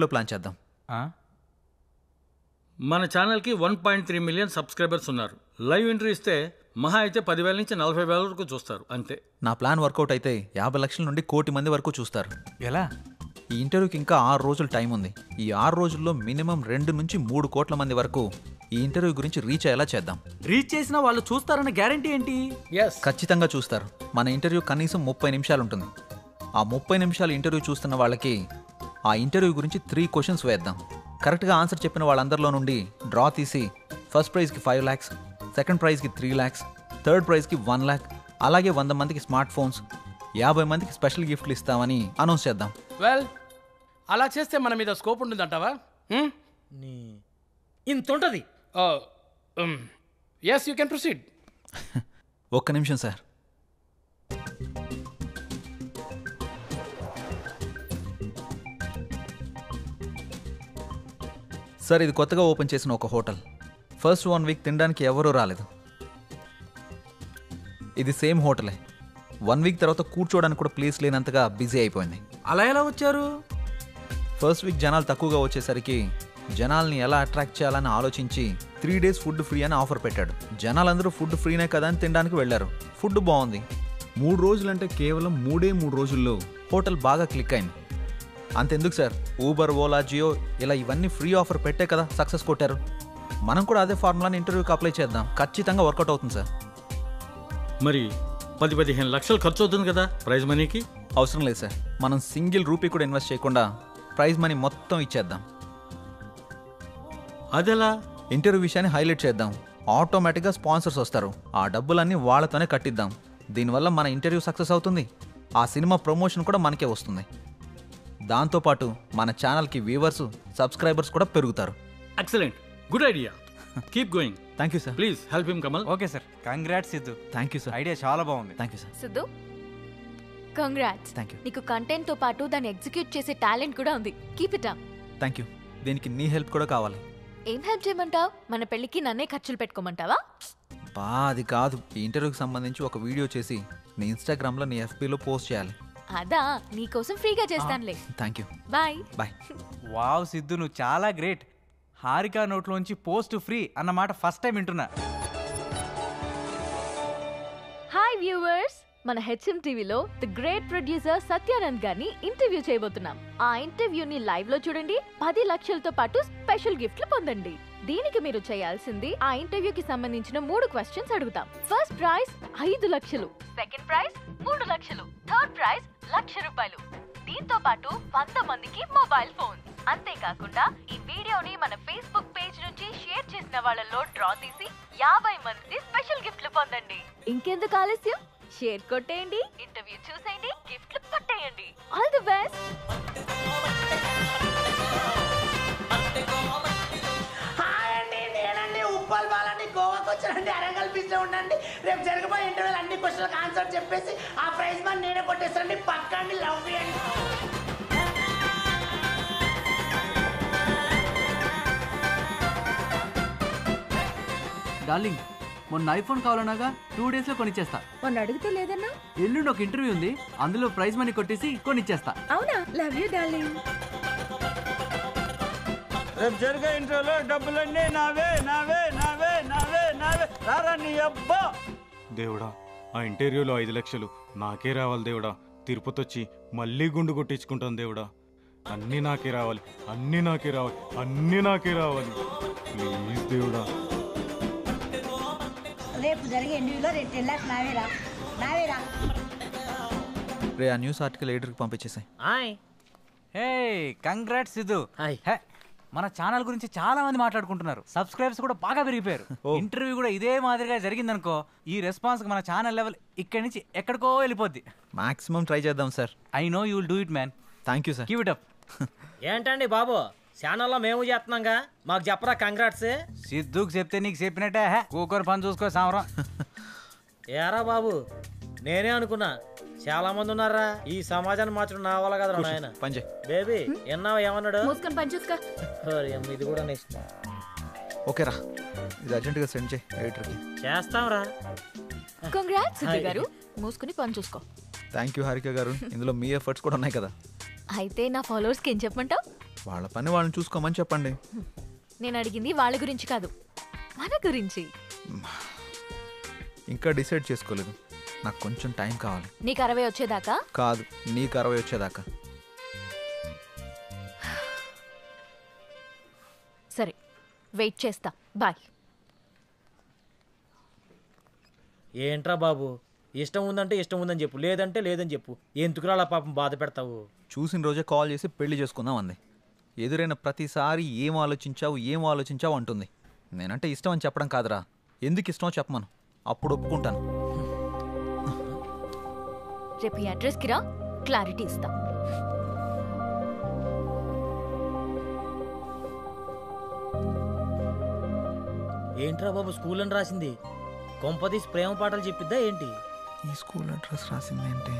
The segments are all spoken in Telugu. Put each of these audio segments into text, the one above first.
ప్లాన్ చేద్దాం. మన ఛానల్కి 1.3 మిలియన్ సబ్స్క్రైబర్స్ ఉన్నారు. లైవ్ ఎంట్రీ ఇస్తే మహా అయితే 10,000 నుంచి 40,000 వరకు చూస్తారు అంతే. నా ప్లాన్ వర్కౌట్ అయితే 50 లక్షల నుండి 1 కోటి మంది వరకు చూస్తారు. ఎలా? ఈ ఇంటర్వ్యూకి ఇంకా 6 రోజులు టైం ఉంది. ఈ 6 రోజుల్లో మినిమం 2 నుంచి 3 కోట్ల మంది వరకు ఈ ఇంటర్వ్యూ గురించి రీచ్ అయ్యేలా చేద్దాం. రీచ్ చేసినా వాళ్ళు చూస్తారన్న గ్యారంటీ ఏంటి? ఖచ్చితంగా చూస్తారు. మన ఇంటర్వ్యూ కనీసం 30 నిమిషాలు ఉంటుంది. ఆ 30 నిమిషాలు ఇంటర్వ్యూ చూస్తున్న వాళ్ళకి ఆ ఇంటర్వ్యూ గురించి 3 క్వశ్చన్స్ వేద్దాం. కరెక్ట్గా ఆన్సర్ చెప్పిన వాళ్ళందరిలో నుండి డ్రా తీసి ఫస్ట్ ప్రైజ్కి 5 lakhs, సెకండ్ ప్రైజ్కి 3 lakhs, థర్డ్ ప్రైజ్కి 1 lakh, అలాగే 100 మందికి స్మార్ట్ ఫోన్స్, 50 మందికి స్పెషల్ గిఫ్ట్లు ఇస్తామని అనౌన్స్ చేద్దాం. వెల్, అలా చేస్తే మన మీద స్కోప్ ఉంటుందంటావా? ఇంత ఉంటుంది. Yes, you can proceed. ఒక్క నిమిషం సార్. సార్, ఇది కొత్తగా ఓపెన్ చేసిన ఒక హోటల్. ఫస్ట్ 1 వీక్ తినడానికి ఎవరూ రాలేదు. ఇది సేమ్ హోటలే. 1 వీక్ తర్వాత కూర్చోవడానికి కూడా ప్లేస్ లేనంతగా బిజీ అయిపోయింది. అలా ఎలా వచ్చారు? ఫస్ట్ వీక్ జనాలు తక్కువగా వచ్చేసరికి జనాల్ని ఎలా అట్రాక్ట్ చేయాలని ఆలోచించి 3 days ఫుడ్ ఫ్రీ అని ఆఫర్ పెట్టాడు. జనాలందరూ ఫుడ్ ఫ్రీనే కదా అని తినడానికి వెళ్ళారు. ఫుడ్ బాగుంది. 3 రోజులంటే కేవలం 3 రోజుల్లో హోటల్ బాగా క్లిక్ అయింది. అంతెందుకు సార్, ఊబర్, ఓలా, జియో ఇలా ఇవన్నీ ఫ్రీ ఆఫర్ పెట్టే కదా సక్సెస్ కొట్టారు. మనం కూడా అదే ఫార్ములాని ఇంటర్వ్యూకి అప్లై చేద్దాం. ఖచ్చితంగా వర్కౌట్ అవుతుంది సార్. మరి 10-15 లక్షలు ఖర్చు అవుతుంది కదా ప్రైజ్ మనీకి. అవసరం లేదు సార్. మనం సింగిల్ రూపీ కూడా ఇన్వెస్ట్ చేయకుండా ప్రైజ్ మనీ మొత్తం ఇచ్చేద్దాం. అదెలా? ఇంటర్వ్యూ విషయాన్ని హైలైట్ చేద్దాం. ఆటోమేటిక్గా స్పాన్సర్స్ వస్తారు. ఆ డబ్బులన్నీ వాళ్ళతోనే కట్టిద్దాం. దీనివల్ల మన ఇంటర్వ్యూ సక్సెస్ అవుతుంది. ఆ సినిమా ప్రమోషన్ కూడా మనకే వస్తుంది. దాంతోపాటు మన ఛానల్కి వ్యూవర్స్, సబ్స్క్రైబర్స్ కూడా పెరుగుతారు. Excellent, good idea. Keep going. Thank you sir. Please help him Kamal. Okay sir, congrats Siddhu. Thank you sir. Idea చాలా బాగుంది. Thank you sir. Siddhu, congrats. Thank you. నీకు కంటెంట్ తో పాటు దాన్ని ఎగ్జిక్యూట్ చేసే టాలెంట్ కూడా ఉంది. Keep it up. Thank you. దీనికి నీ హెల్ప్ కూడా కావాలి. ఏం హెల్ప్ చేయమంటావు? మన పెళ్లికి నన్నే ఖర్చులు పెట్టుకోమంటావా? అది కాదు. ఈ ఇంటర్వ్యూకి సంబంధించి ఒక వీడియో చేసి నీ ఇన్స్టాగ్రామ్లో, నీ FBలో పోస్ట్ చేయాలి. అదా, నీకోసం ఫ్రీగా చేస్తానులే. Thank you. Bye bye. Wow Siddhu, నువ్వు చాలా గ్రేట్. హారిక నోట్లోంచి పోస్ట్ ఫ్రీ అన్నమాట ఫస్ట్ టైం వింటున్నా. హాయ్ వ్యూవర్స్, మన హెచ్ఎం టీవీలో ది గ్రేట్ ప్రొడ్యూసర్ సత్యానంద్ గారిని ఇంటర్వ్యూ చేయబోతున్నాం. ఆ ఇంటర్వ్యూని లైవ్ లో చూడండి. 10 లక్షలతో పాటు స్పెషల్ గిఫ్ట్లు పొందండి. దీనికి మీరు చేయాల్సింది, ఆ ఇంటర్వ్యూకి సంబంధించిన 3 క్వశ్చన్స్ అడుగుతాం. ఫస్ట్ ప్రైజ్ 5 లక్షలు, సెకండ్ ప్రైజ్ 3 లక్షలు, థర్డ్ ప్రైజ్ ₹1,00,000. దీంతో పాటు 100 మందికి మొబైల్ ఫోన్. అంతేకాకుండా ఈ వీడియోని మన ఫేస్బుక్ పేజ్ నుంచి షేర్ చేసిన వాళ్ళలో డ్రా తీసి 50 మంది స్పెషల్ గిఫ్ట్లు పొందండి. ఇంకెందుకు ఆలస్యం, షేర్ కొట్టేయండి, ఇంటర్వ్యూ చూసేయండి, గిఫ్ట్లు కొట్టేయండి. All the best. ఉప్పల్ బాలని గోవాకి వచ్చానండి. అరంగల్ బీచ్ లో ఉండండి. రేపు జరగబోయే ఇంటర్వ్యూలు అన్ని క్వశ్చన్లకు ఆన్సర్ చెప్పేసి ఆ ప్రైజ్ మనీ నేనే కొట్టేస్తానండి. పక్కండి. లవ్ చేయండి. డార్లింగ్, మొన్న ఐఫోన్ కావాలన్నాగా 2 days లో కొనిచ్చేస్తా. మొన్న అడిగితే లేదన్నా? ఎల్లుండి ఒక ఇంటర్వ్యూ ఉంది, అందులో ప్రైజ్ మనీ కొట్టేసి కొనిచ్చేస్తా. అవునా? Love you darling. రేపు జరిగే ఇంటర్వ్యూలో డబ్బులన్నీ నావే నావే నావే నావే నావే. రారా నీ అబ్బా. దేవుడా, ఆ ఇంటర్వ్యూలో 5 లక్షలు నాకే రావాలి దేవుడా. తిరుపతి వచ్చి మళ్ళీ గుండు కొట్టించుకుంటాను దేవుడా. అన్నీ నాకే రావాలి, అన్నీ నాకే రావాలి, అన్నీ నాకే రావాలి. ప్లీజ్ దేవుడా. రేపు జరిగే ఇంటర్వ్యూలో 10 lakhs నావేరా నావేరా. రే, ఆ న్యూస్ ఆర్టికల్ ఎడిటర్కి పంపించేసాయి. హే, కంగ్రాట్స్ సిద్ధు. హాయ్. హే, మన ఛానల్ గురించి చాలా మంది మాట్లాడుకుంటున్నారు. సబ్స్క్రైబర్స్ కూడా బాగా పెరిగిపోయారు. ఇంటర్వ్యూ కూడా ఇదే మాదిరిగా జరిగిందనుకో, ఈ రెస్పాన్స్ మన ఛానల్ లెవెల్ ఇక్కడి నుంచి ఎక్కడికో వెళ్ళిపోద్ది. మాక్సిమం ట్రై చేద్దాం sir. I know you will do it man. Thank you sir. Keep it up. ఏంటండి బాబు, ఛానల్లో మేము చేస్తున్నాంగా, మాకు చెప్పరా కంగ్రాట్స్. సిద్ధుకు చెప్తే నీకు చెప్పినట్టే. కూకొని పని చూసుకో సామరం. ఏరా బాబు, నేనే అనుకున్నా చాలా మంది ఉన్నారా ఈ సమాజాన్ని మార్చడం నా వల్ల కదా నాయన. పంజే బేబీ ఎన్నావా ఏమన్నాడు? మూసుకొని పని చూసుకో. ఇది కూడా నెక్స్ట్. ఓకే రా, ఇది అర్జెంటుగా సెండ్ చేయి ఎడిటర్కి. చేస్తాంరా. కంగ్రాట్స్ సిద్ధు గారు, మూసుకొని పని చూసుకో. థ్యాంక్ యూ హారిక గారు. ఇందులో మీ ఎఫర్ట్స్ కూడా ఉన్నాయి కదా. అయితే నా ఫాలోవర్స్కి ఏం చెప్పమంటావు? వాళ్ళ పని వాళ్ళని చూసుకోమని చెప్పండి. నేను అడిగింది వాళ్ళ గురించి కాదు, మన గురించి. ఇంకా డిసైడ్ చేసుకోలేదు. నాకు కొంచెం టైం కావాలి. నీకు 60 వచ్చేదాకా? కాదు, నీకు 60 వచ్చేదాకా. సరే, వెయిట్ చేస్తా. బాయ్. ఏంట్రా బాబు, ఇష్టం ఉందంటే ఇష్టం ఉందని చెప్పు, లేదంటే లేదని చెప్పు. ఎందుకురా అలా పాపం బాధ పెడతావు? చూసిన రోజే కాల్ చేసి పెళ్లి చేసుకుందాం అంది. ఎదురైన ప్రతిసారి ఏం ఆలోచించావు అంటుంది. నేనంటే ఇష్టం అని చెప్పడం కాదురా, ఎందుకు ఇష్టమో చెప్పమను, అప్పుడు ఒప్పుకుంటాను. రేపు ఈ అడ్రస్కి రా, క్లారిటీ ఇస్తా. ఏంట్రా బాబు స్కూల్ అని రాసింది? కొంపదీసి ప్రేమ పాటలు చెప్పిద్దా ఏంటి? ఈ స్కూల్ అడ్రస్ రాసిందేంటి?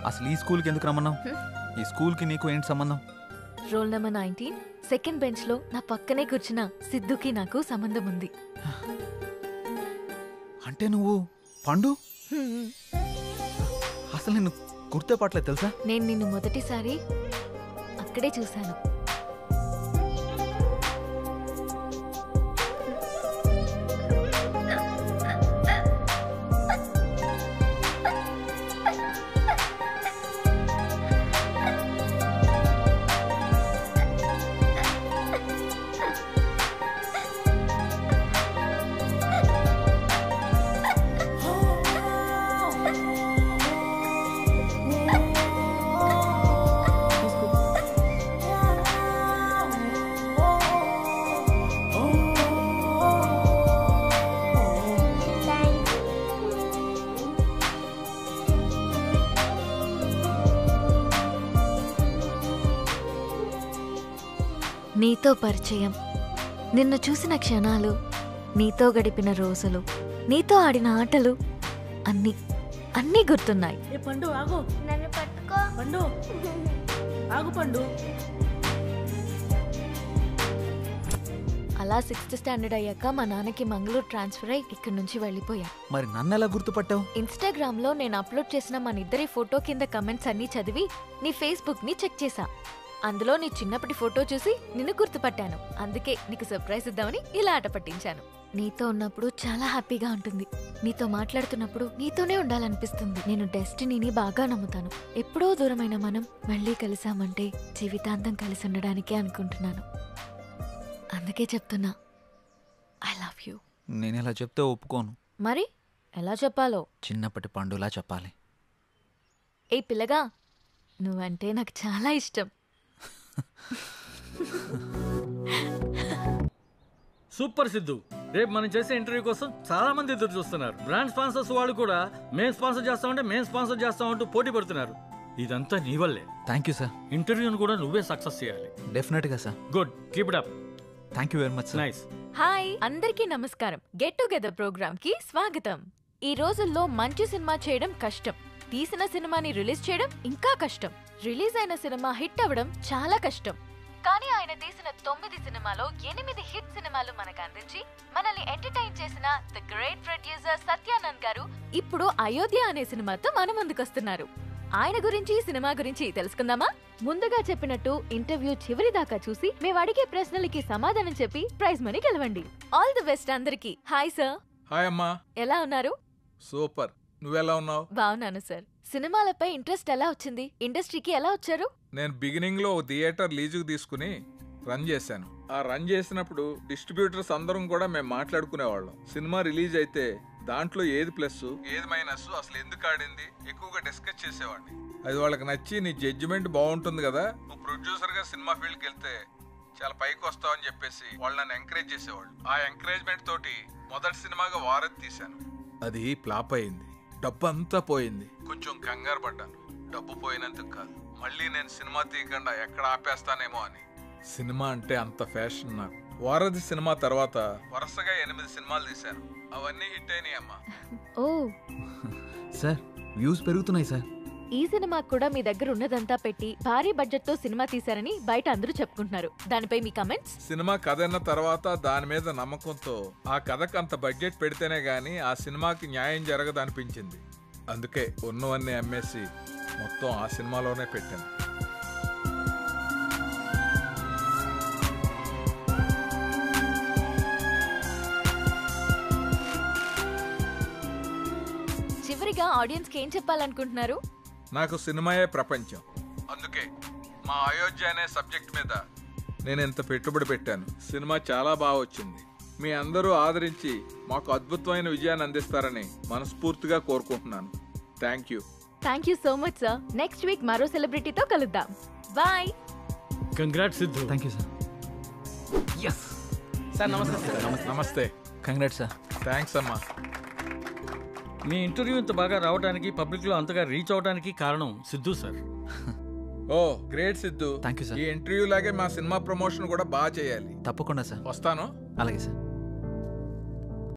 అసలు ఈ స్కూల్కి ఎందుకు రమ్మన్నావు? ఈ స్కూల్కి నీకు ఏంటి సంబంధం? రోల్ నెంబర్ 19 సెకండ్ బెంచ్ లో నా పక్కనే కూర్చున్న సిద్ధుకి నాకు సంబంధం ఉంది. అంటే నువ్వు పండు? అసలు నేను గుర్తుపట్టలేదు తెలుసా? నేను నిన్ను మొదటిసారి అక్కడే చూశాను. నీతో పరిచయం, నిన్ను చూసిన క్షణాలు, నీతో గడిపిన రోజులు, నీతో ఆడిన ఆటలు అన్నీ అన్నీ గుర్తున్నాయి. పండు ఆగు, నన్ను పట్టుకో. పండు ఆగు పండు. అలా 6th స్టాండర్డ్ అయ్యాక మా నాన్నకి మంగళూరు ట్రాన్స్ఫర్ అయ్యి ఇక్కడి నుంచి వెళ్ళిపోయా. మరి నన్ను ఎలా గుర్తుపట్టావు? ఇన్స్టాగ్రామ్ లో నేను అప్లోడ్ చేసిన మన ఇద్దరి ఫోటో కింద కమెంట్స్ అన్ని చదివి నీ ఫేస్బుక్ ని చెక్ చేశా. అందులో నీ చిన్నప్పటి ఫోటో చూసి నిన్ను గుర్తుపట్టాను. అందుకే నీకు సర్ప్రైజ్ ఇద్దామని ఇలా ఆట పట్టించాను. నీతో ఉన్నప్పుడు చాలా హ్యాపీగా ఉంటుంది. నీతో మాట్లాడుతున్నప్పుడు నీతోనే ఉండాలనిపిస్తుంది. నేను డెస్టినీని బాగా నమ్ముతాను. ఎప్పుడో దూరమైన మనం మళ్ళీ కలిసామంటే జీవితాంతం కలిసి ఉండడానికే అనుకుంటున్నాను. అందుకే చెప్తున్నా, ఐ లవ్ యూ. నేను ఇలా చెప్తే ఒప్పుకోను. మరి ఎలా చెప్పాలో? చిన్నప్పటి పండులా చెప్పాలి. ఏ పిల్లగా, నువ్వంటే నాకు చాలా ఇష్టం. సూపర్ సిద్ధు, రేపు మనం చేసే ఇంటర్వ్యూ కోసం చాలా మంది ఎదురు చూస్తున్నారు. బ్రాండ్ స్పాన్సర్స్ వాళ్ళు కూడా మేము స్పాన్సర్ చేస్తామంటూ పోటీ పడుతున్నారు. ఇదంతా నీ వల్లే. Thank you sir. ఇంటర్వ్యూను కూడా నువ్వే సక్సెస్ చేయాలి. డెఫినెట్గా sir. Good, keep it up. Thank you very much. Nice. Hi అందరికీ నమస్కారం. గెట్ టుగెదర్ ప్రోగ్రామ్ కి స్వాగతం. ఈ రోజుల్లో మంచి సినిమా చేయడం కష్టం, తీసిన సినిమాని రిలీజ్ చేయడం ఇంకా కష్టం, రిలీజ్ అయిన సినిమా హిట్ అవ్వడం చాలా కష్టం. కానీ ఆయన తీసిన 9 సినిమాలో 8 హిట్ సినిమాలు మనకు అందించి మనల్ని ఎంటర్టైన్ చేసిన ది గ్రేట్ ప్రొడ్యూసర్ సత్యానంద్ గారు ఇప్పుడు అయోధ్య అనే సినిమాతో మన ముందుకొస్తున్నారు. ఆయన గురించి, సినిమా గురించి తెలుసుకుందామా? ముందుగా చెప్పినట్టు ఇంటర్వ్యూ చివరి దాకా చూసి మేము అడిగే ప్రశ్నలకి సమాధానం చెప్పి ప్రైజ్ మనీ గెలవండి. ఆల్ ది బెస్ట్ అందరికి. Hi sir. హాయ్ అమ్మా. ఎలా ఉన్నారు? సూపర్. నువ్వెలా ఉన్నావు? బాగున్నాను సార్. సినిమాలపై ఇంట్రెస్ట్ ఎలా వచ్చింది? ఇండస్ట్రీకి ఎలా వచ్చారు? నేను బిగినింగ్ లో ఓ థియేటర్ లీజుకు తీసుకుని రన్ చేశాను. ఆ రన్ చేసినప్పుడు డిస్ట్రిబ్యూటర్స్ అందరం కూడా మేము మాట్లాడుకునేవాళ్ళం. సినిమా రిలీజ్ అయితే దాంట్లో ఏది ప్లస్ ఏది మైనస్, అసలు ఎందుకు ఆడింది ఎక్కువగా డిస్కస్ చేసేవాడిని. అది వాళ్ళకి నచ్చి నీ జడ్జిమెంట్ బాగుంటుంది కదా, నువ్వు ప్రొడ్యూసర్ గా సినిమా ఫీల్డ్కి వెళ్తే చాలా పైకి వస్తావు అని చెప్పేసి వాళ్ళు నన్ను ఎంకరేజ్ చేసేవాళ్ళు. ఆ ఎంకరేజ్మెంట్ తోటి మొదటి సినిమాగా వారధి తీశాను. అది ఫ్లాప్ అయింది, డబ్బు అంతా పోయింది. కొంచెం కంగారు పడ్డాను, డబ్బు పోయినందుకు కాదు, మళ్ళీ నేను సినిమా తీయకుండా ఎక్కడ ఆపేస్తానేమో అని. సినిమా అంటే అంత ఫ్యాషన్ నాకు. వారధి సినిమా తర్వాత వరుసగా 8 సినిమాలు తీశాను. అవన్నీ హిట్ అయినాయి అమ్మా. ఓ సార్, వ్యూస్ పెరుగుతున్నాయి సార్. ఈ సినిమా కూడా మీ దగ్గర ఉన్నదంతా పెట్టి భారీ బడ్జెట్ తో సినిమా తీశారని బయట అందరూ చెప్పుకుంటున్నారు. దానిపై మీ కమెంట్స్? సినిమా కథ అన్న తర్వాత దాని మీద నమ్మకంతో ఆ కథకు అంత బడ్జెట్ పెడితేనే గానీ ఆ సినిమాకి న్యాయం జరగదనిపించింది. అందుకే ఉన్నవన్నీ అమ్మేసి మొత్తం ఆ సినిమాలోనే పెట్టాను. చివరిగా ఆడియన్స్కి ఏం చెప్పాలనుకుంటున్నారు? నాకు సినిమాయే ప్రపంచం. అందుకే మా అయోధ్య అనే సబ్జెక్ట్ మీద నేను ఇంత పెట్టుబడి పెట్టాను. సినిమా చాలా బాగా వచ్చింది. మీ అందరూ ఆదరించి మాకు అద్భుతమైన విజయాన్ని అందిస్తారని మనస్ఫూర్తిగా కోరుకుంటున్నాను. Thank you so much sir. Next week మరో సెలబ్రిటీతో కలుద్దాం. Bye. Congrats Siddhu. Thank you sir. Sir నమస్తే. నమస్తే. Congrats sir. థ్యాంక్స్ అమ్మా. మీ ఇంటర్వ్యూ ఇంత బాగా రావడానికి, పబ్లిక్లో అంతగా రీచ్ అవడానికి కారణం Siddhu sir. Oh great Siddhu. Thank you sir. ఈ ఇంటర్వ్యూ లాగే మా సినిమా ప్రమోషన్ కూడా బాగా చేయాలి. తప్పకుండా సార్. వస్తాను. అలాగే సార్.